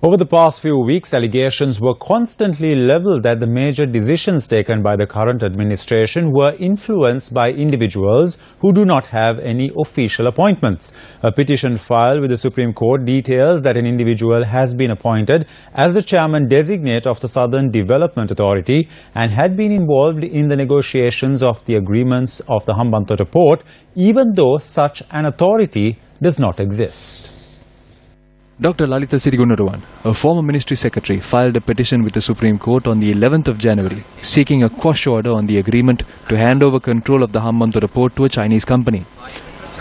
Over the past few weeks, allegations were constantly leveled that the major decisions taken by the current administration were influenced by individuals who do not have any official appointments. A petition filed with the Supreme Court details that an individual has been appointed as the chairman designate of the Southern Development Authority and had been involved in the negotiations of the agreements of the Hambantota port, even though such an authority does not exist. Dr. Lalitha Sirigunaruwan, a former ministry secretary, filed a petition with the Supreme Court on the 11th of January, seeking a quash order on the agreement to hand over control of the Hambantota port to a Chinese company.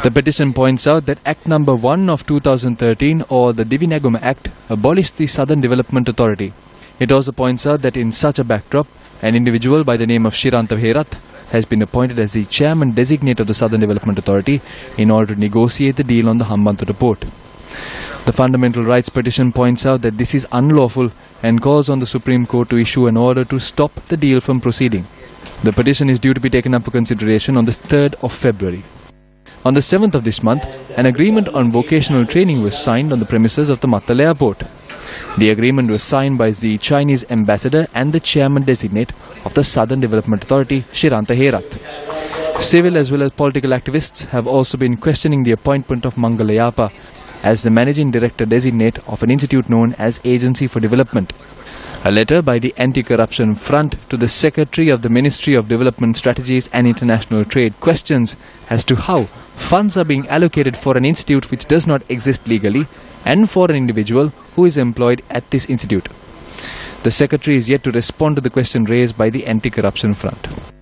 The petition points out that Act No. 1 of 2013, or the Divinaguma Act, abolished the Southern Development Authority. It also points out that in such a backdrop, an individual by the name of Shirantha Herath has been appointed as the chairman designate of the Southern Development Authority in order to negotiate the deal on the Hambantota port. The Fundamental Rights Petition points out that this is unlawful and calls on the Supreme Court to issue an order to stop the deal from proceeding. The petition is due to be taken up for consideration on the 3rd of February. On the 7th of this month, an agreement on vocational training was signed on the premises of the Mattala Airport. The agreement was signed by the Chinese ambassador and the chairman designate of the Southern Development Authority, Shirantha Herath. Civil as well as political activists have also been questioning the appointment of Mangalayapa as the managing director designate of an institute known as Agency for Development. A letter by the Anti-Corruption Front to the Secretary of the Ministry of Development Strategies and International Trade questions as to how funds are being allocated for an institute which does not exist legally and for an individual who is employed at this institute. The Secretary is yet to respond to the question raised by the Anti-Corruption Front.